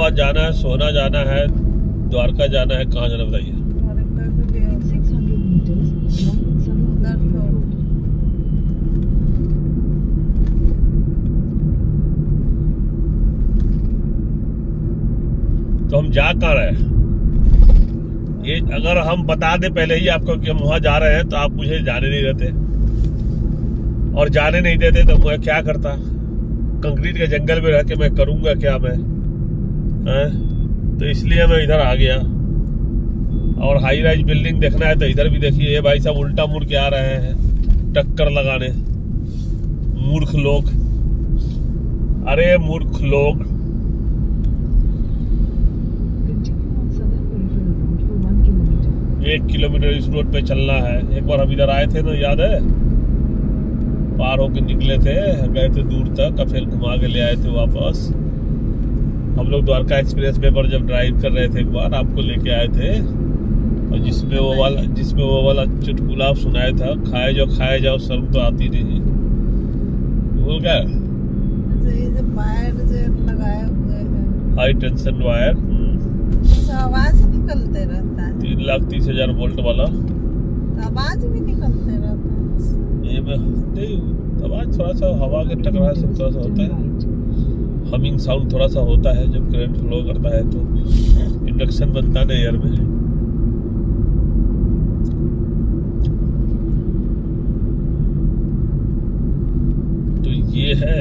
औरंगाबाद जाना है, सोना जाना है, द्वारका जाना है, कहाँ जाना बताइए? तो हम जा कहाँ रहे हैं? ये अगर हम बता दे पहले ही आपको कि हम वहां जा रहे हैं तो आप मुझे जाने नहीं देते, और जाने नहीं देते तो मैं क्या करता? कंक्रीट के जंगल में रह के मैं करूंगा क्या मैं? तो इसलिए मैं इधर आ गया। और हाई राइज बिल्डिंग देखना है तो इधर भी देखिए, ये भाई साहब उल्टा मुड़ के आ रहे हैं टक्कर लगाने। मूर्ख लोग, अरे मूर्ख लोग। एक किलोमीटर इस रोड पे चलना है। एक बार हम इधर आए थे ना, याद है? पार होके निकले थे, गए थे दूर तक, फिर घुमा के ले आए थे वापस। हम लोग द्वारका एक्सप्रेस वे पर जब ड्राइव कर रहे थे एक बार, आपको लेके आए थे, और जिसमें वो वाला चुटकुला सुनाया था, खाए जाओ शर्म तो आती नहीं। भूल गए? हाई टेंशन वायर, आवाज निकलते रहता है। 3,30,000 वोल्ट वाला आवाज भी निकलते रहता है। ये में नहीं, आवाज थोड़ा सा हवा के टकराने से थोड़ा सा होता है, हमिंग साउंड थोड़ा सा होता है जब करंट फ्लो करता है तो इंडक्शन बनता है एयर में। तो ये है,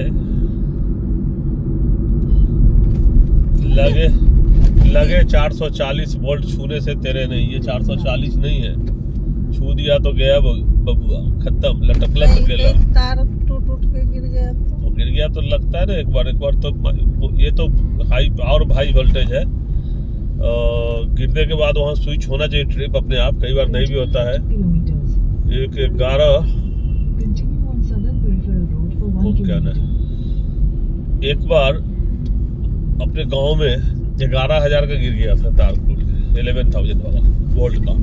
लगे 440 वोल्ट छूने से तेरे नहीं, ये 440 नहीं है, छू दिया तो गया बबुआ, खत्म, लटकला तो गया। तार टूट के गिर गया तो गिर गया तो लगता है ना एक बार तो ये तो हाई और हाई वोल्टेज है। गिरने के बाद वहाँ स्विच होना चाहिए ट्रिप अपने आप, कई बार नहीं भी होता है। एक 11 क्या ना, एक बार अपने गांव में 11,000 का गिर गया था तार टूट के, 11,000 वाला वोल्ट का।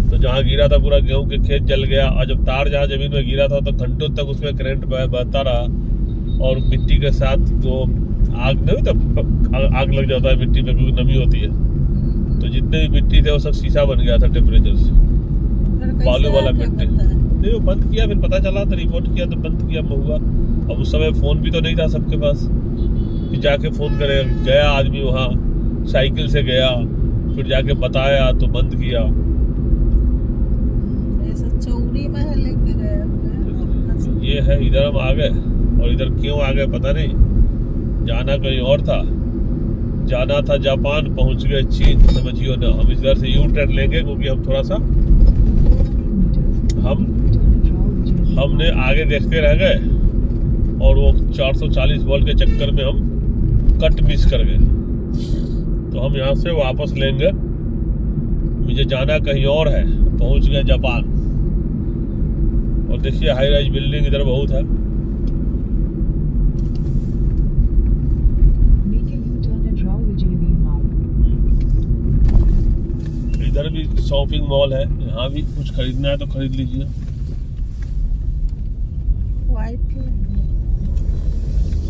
तो जहाँ गिरा था पूरा गेहूं के खेत जल गया, और जब तार जहाँ जमीन में गिरा था तो घंटों तक उसमें करंट बहता रहा, और मिट्टी के साथ तो आग नहीं, तो आग लग जाता है मिट्टी में क्योंकि नमी होती है। तो जितने भी मिट्टी थे वो सब शीशा बन गया था टेम्परेचर से, बालू वाला मिट्टी। नहीं, वो बंद किया, फिर पता चला तो रिपोर्ट किया तो बंद किया हुआ। अब उस समय फोन भी तो नहीं था सबके पास कि जाके फोन करे। गया आदमी वहाँ, साइकिल से गया, फिर जाके बताया तो बंद किया। चौड़ी में लेके गए। ये है, इधर हम आ गए, और इधर क्यों आ गए पता नहीं, जाना कहीं और था, जाना था जापान, पहुंच गए चीन, समझियो ना। हम इधर से यू टर्न लेंगे क्योंकि हम थोड़ा सा हमने आगे देखते रह गए, और वो 440 वोल्ट के चक्कर में हम कट मिस कर गए। तो हम यहाँ से वापस लेंगे, मुझे जाना कहीं और है। पहुंच गए जापान, और देखिए हाई राइज बिल्डिंग इधर बहुत है। इधर भी शॉपिंग मॉल है, यहाँ भी कुछ खरीदना है तो खरीद लीजिए।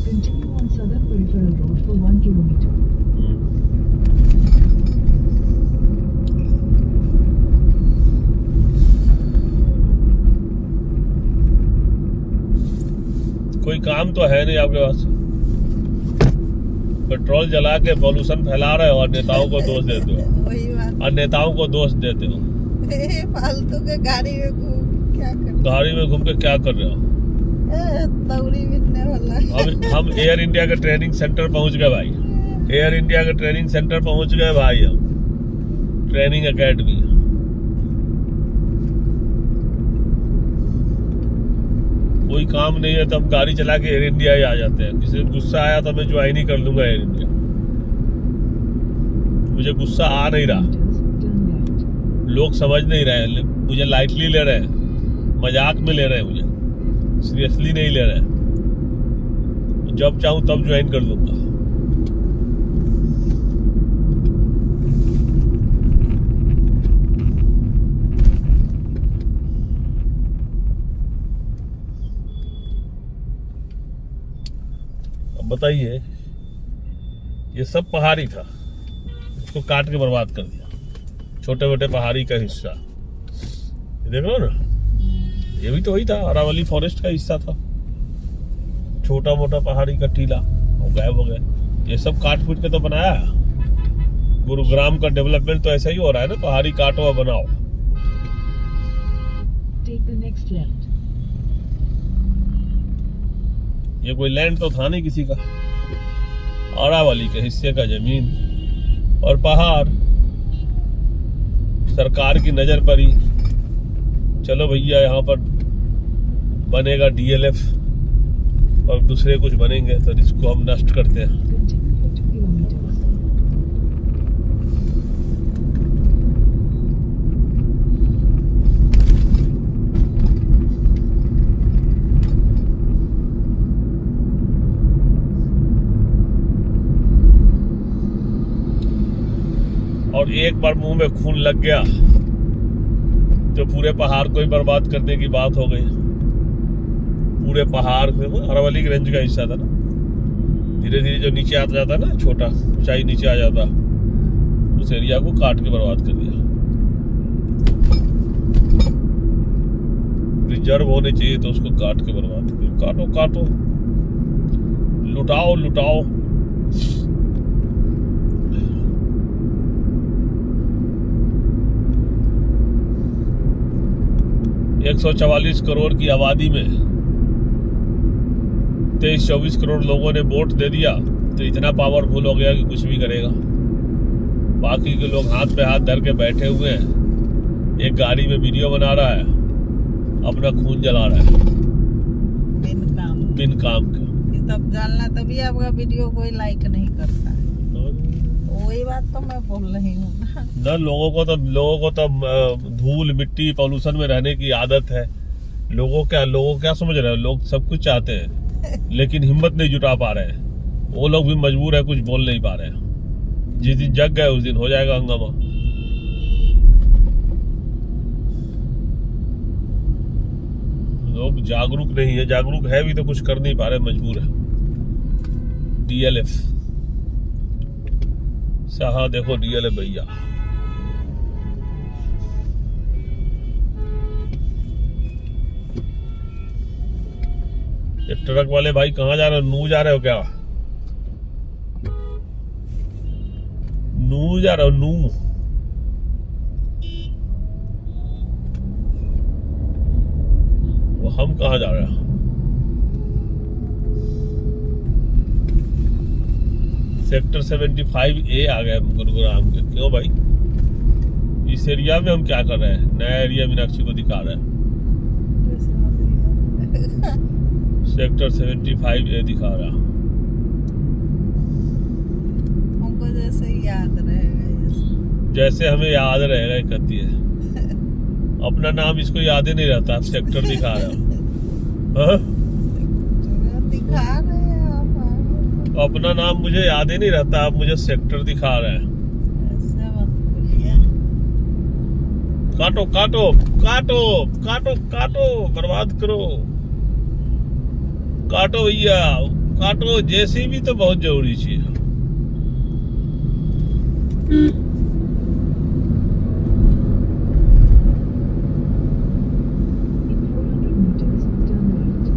Continue on Southern Peripheral Road for 1 kilometer. कोई काम तो है नहीं आपके पास, पेट्रोल जला के पॉल्यूशन फैला रहे हो और नेताओं को दोष देते हो। वही बात, और नेताओं को दोष देते हो। फालतू के गाड़ी में घूम क्या कर, गाड़ी में घूम के क्या कर रहे हो? दौड़ी बिकने वाला। हम एयर इंडिया के ट्रेनिंग सेंटर पहुंच गए भाई, एयर इंडिया के ट्रेनिंग सेंटर पहुंच गए भाई, हम ट्रेनिंग एकेडमी। कोई काम नहीं है तो हम गाड़ी चला के एयर इंडिया ही आ जाते हैं। किसी गुस्सा आया तो मैं ज्वाइन ही कर लूंगा एयर इंडिया। मुझे गुस्सा आ नहीं रहा, लोग समझ नहीं रहे, मुझे लाइटली ले रहे हैं, मजाक में ले रहे हैं, मुझे सीरियसली नहीं ले रहे हैं। जब चाहूं तब ज्वाइन कर लूंगा। अब बताइए, ये सब पहाड़ी था, इसको काट के बर्बाद कर दिया। छोटे मोटे पहाड़ी का हिस्सा ये देख लो ना, ये भी तो वही था, अरावली फॉरेस्ट का हिस्सा था। छोटा मोटा पहाड़ी का टीला वो गायब हो गया। ये सब काट फूट के तो बनाया है। गुरुग्राम का डेवलपमेंट तो ऐसा ही हो रहा है ना, पहाड़ी काटो और बनाओ। Take the next left. ये कोई लैंड तो था नहीं किसी का, अरावली के हिस्से का जमीन और पहाड़ सरकार की नजर पड़ी। चलो भैया यहाँ पर बनेगा DLF और दूसरे कुछ बनेंगे तो इसको हम नष्ट करते हैं। Continue for 2 kilometers. और एक बार मुंह में खून लग गया तो पूरे पहाड़ को ही बर्बाद करने की बात हो गई। पूरे पहाड़ को, अरावली रेंज का हिस्सा था ना, धीरे धीरे जो नीचे आता जाता ना, छोटा ऊंचाई नीचे आ जाता, उस एरिया को काट के बर्बाद कर दिया। रिजर्व होने चाहिए तो उसको काट के बर्बाद कर दिया। काटो काटो, लुटाओ लुटाओ। 144 करोड़ की आबादी में 23-24 करोड़ लोगों ने वोट दे दिया तो इतना पावरफुल हो गया कि कुछ भी करेगा। बाकी के लोग हाथ पे हाथ धर के बैठे हुए हैं, एक गाड़ी में वीडियो बना रहा है, अपना खून जला रहा है बिन काम के। तब जानना, तभी आपका वीडियो कोई लाइक नहीं करता है। वही बात तो मैं बोल रही हूँ ना, लोगों को तो धूल मिट्टी पॉल्यूशन में रहने की आदत है। लोगों क्या समझ रहे हैं, लोग सब कुछ चाहते हैं लेकिन हिम्मत नहीं जुटा पा रहे हैं। वो लोग भी मजबूर है, कुछ बोल नहीं पा रहे हैं। जिस दिन जग गए उस दिन हो जाएगा हंगामा। लोग जागरूक नहीं है, जागरूक है भी तो कुछ कर नहीं पा रहे, मजबूर है। DLF हाँ देखो, DLF भैया ये ट्रक वाले भाई कहाँ जा रहे हो? नू जा रहे हो क्या? नू जा रहे हो? नू वो हम कहाँ जा रहे हैं? सेक्टर 75A आ गए गुरुग्राम के। क्यों भाई, इस एरिया में हम क्या कर रहे हैं? नया एरिया मीनाक्षी को दिखा रहे हैं। सेक्टर 75A दिखा रहा। हमको जैसे ही याद रहेगा, जैसे हमें याद रहेगा कहती है। अपना नाम इसको याद ही नहीं रहता, सेक्टर दिखा रहा। दिखा रहे हैं आप। अपना नाम मुझे याद ही नहीं रहता, आप मुझे सेक्टर दिखा रहे हैं। ऐसे मत बोलिए। काटो काटो काटो काटो काटो, बर्बाद करो, काटो भैया काटो। जेसीबी तो बहुत जरूरी चीज है। In 400 meters, turn left.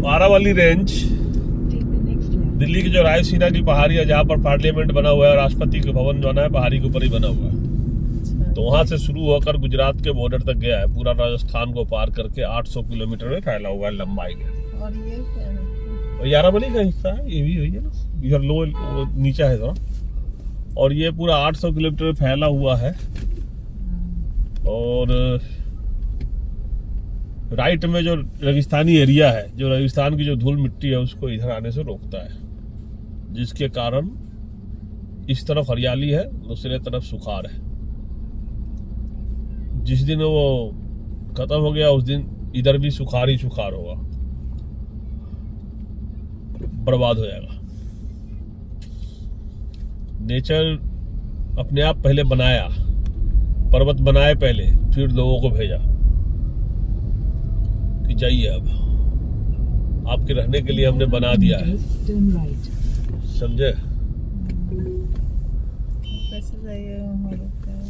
Aravalli range Take the next left. Delhi की जो रायसीना की पहाड़ी है, जहाँ पर पार्लियामेंट बना हुआ है, राष्ट्रपति के भवन जो है पहाड़ी के ऊपर ही बना हुआ है। तो वहां से शुरू होकर गुजरात के बॉर्डर तक गया है, पूरा राजस्थान को पार करके 800 किलोमीटर में फैला हुआ है लंबाई में। और ये क्या है? और आरावली का हिस्सा है, ये भी है ना, इधर लो नीचा है थोड़ा। और ये पूरा 800 किलोमीटर में फैला हुआ है। और राइट में जो रेगिस्तानी एरिया है, जो रेगिस्तान की जो धूल मिट्टी है, उसको इधर आने से रोकता है, जिसके कारण इस तरफ हरियाली है, दूसरे तरफ सुखाड़ है। जिस दिन वो खत्म हो गया उस दिन इधर भी सुखाड़ ही सुखाड़ होगा, बर्बाद हो जाएगा। नेचर अपने आप पहले बनाया, पर्वत बनाए पहले, फिर लोगों को भेजा कि जाइए अब आपके रहने के लिए हमने बना दिया है, Turn right. समझे? कैसे जाइए वहाँ रुकते हैं।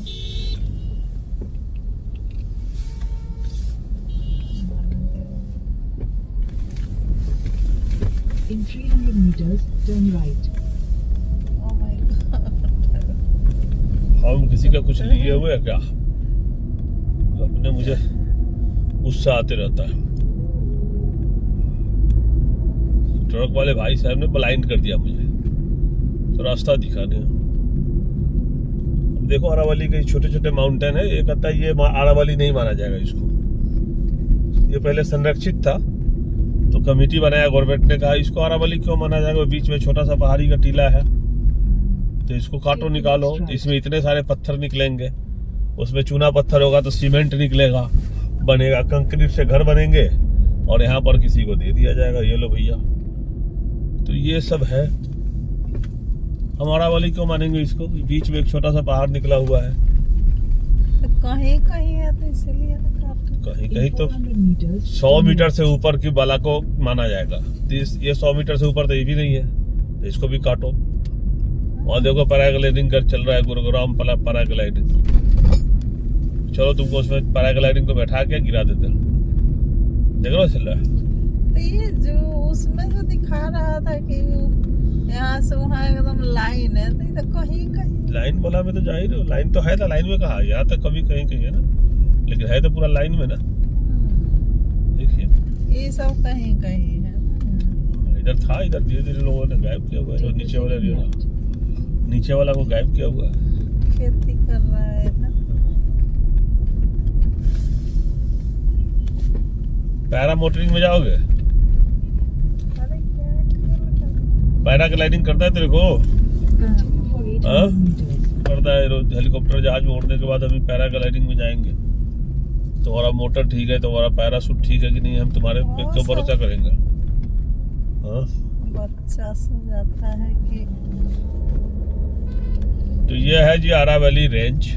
In 300 meters, turn right. Oh my God. हम किसी का कुछ लिए हुए है क्या? अपने मुझे गुस्सा आते रहता है। ट्रक वाले भाई साहब ने ब्लाइंड कर दिया मुझे, तो रास्ता दिखाने। अब देखो अरावली के छोटे छोटे माउंटेन है, ये कहता है ये अरावली नहीं माना जाएगा इसको। ये पहले संरक्षित था, तो कमेटी बनाया गवर्नमेंट ने, कहा इसको अरावली क्यों माना जाएगा, बीच में छोटा सा पहाड़ी का टीला है, तो इसको काटो निकालो, इसमें इतने सारे पत्थर निकलेंगे, उसमें चूना पत्थर होगा तो सीमेंट निकलेगा, बनेगा, कंक्रीट से घर बनेंगे, और यहाँ पर किसी को दे दिया जाएगा, ये लो भैया। तो ये सब है, हम अरावली क्यों मानेंगे इसको? बीच में एक छोटा सा पहाड़ निकला हुआ है, तो कहीं कहीं है तो इसलिए ना काटो। कहीं कहीं तो 400 meters, 100 मीटर से ऊपर की बाला को माना जाएगा, तो ये 100 मीटर से ऊपर तो ये भी नहीं है, तो इसको भी काटो। और देखो पैराग्लाइडिंग कर चल रहा है गुरुग्राम पैराग्लाइडिंग। चलो तुमको उसमें पैराग्लाइडिंग को बैठा के गिरा देते हैं, देख लो चल रहा है। तो ये जो उसमें जो दिखा रहा था कि यहाँ से वहाँ एकदम लाइन है, तो ये तो कहीं कहीं लाइन बोला में तो जा ही रहे हो, लाइन तो है ना, लाइन में कहा, यहाँ तक कभी कहीं कहीं है ना, लेकिन है तो पूरा लाइन में ना। देखिए ये सब कहीं कहीं है। इधर था, इधर धीरे धीरे लोगों ने गायब किया हुआ है, जो नीचे वाला नीचे वाला को गायब किया हुआ है। खेती कर रहा है ना। पैरा मोटरिंग में जाओगे? अरे क्या पैराग्लाइडिंग करता है तेरे को? continue for 800 Huh? meters. करता है रोज, हेलीकॉप्टर जहाज में उड़ने के बाद अभी पैराग्लाइडिंग में जाएंगे। तुम्हारा मोटर ठीक है, तुम्हारा पैराशूट ठीक है कि नहीं, हम तुम्हारे पे क्यों भरोसा करेंगे? हाँ? बच्चा सो जाता है कि तो ये है जी अरावली रेंज,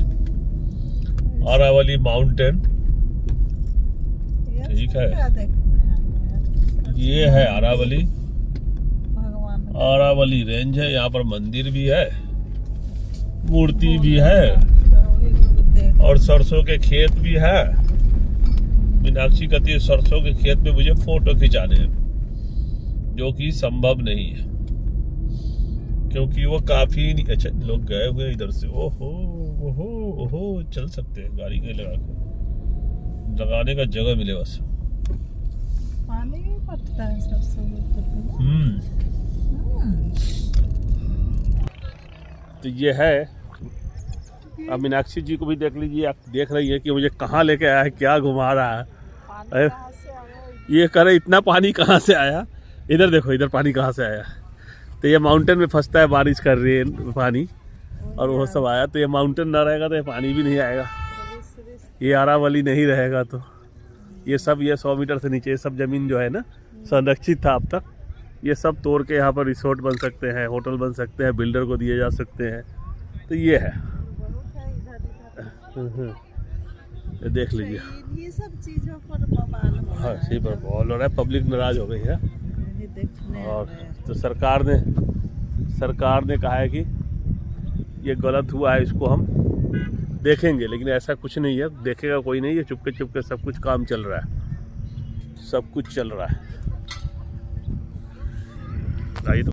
अरावली माउंटेन। ये ठीक सब है। क्या देखने आए हैं? ये है अरावली, भगवान अरावली रेंज है। यहाँ पर मंदिर भी है, मूर्ति भी है, वही लोग देख और सरसों के खेत भी है। मीनाक्षी कहती है सरसों के खेत में मुझे फोटो खिंचाने हैं, जो कि संभव नहीं है, क्योंकि वो काफी नहीं। अच्छा लोग गए हुए इधर से, ओहो ओहो ओहो, चल सकते हैं गाड़ी के लगा के, लगाने का जगह मिले बस। पानी भी पड़ता है सरसों के खेत में। तो ये है। अब मीनाक्षी जी को भी देख लीजिए, आप देख रही है कि मुझे कहाँ लेके आया है, क्या घुमा रहा है। पानी अरे, कहाँ से आ रहा है? ये करे इतना पानी कहाँ से आया, इधर देखो इधर पानी कहाँ से आया। तो ये माउंटेन में फंसता है, बारिश कर रही है पानी, और वो सब आया। तो ये माउंटेन ना रहेगा तो ये पानी भी नहीं आएगा, ये अरावली नहीं रहेगा। तो ये सब, ये 100 मीटर से नीचे ये सब जमीन जो है ना, संरक्षित था अब तक। ये सब तोड़ के यहाँ पर रिसोर्ट बन सकते हैं, होटल बन सकते हैं, बिल्डर को दिए जा सकते हैं। तो ये है, बहुत है इधर इधर। ये देख लीजिए। ये सब चीजों पर बवाल हो रहा हाँ है। सही पर बॉल हो रहा है, पब्लिक नाराज हो गई है। ये देखने आ और रहे हैं। तो सरकार ने कहा है कि ये गलत हुआ है, इसको हम देखेंगे, लेकिन ऐसा कुछ नहीं है, देखेगा कोई नहीं, ये चुपके चुपके सब कुछ काम चल रहा है, सब कुछ चल रहा है। आइए तो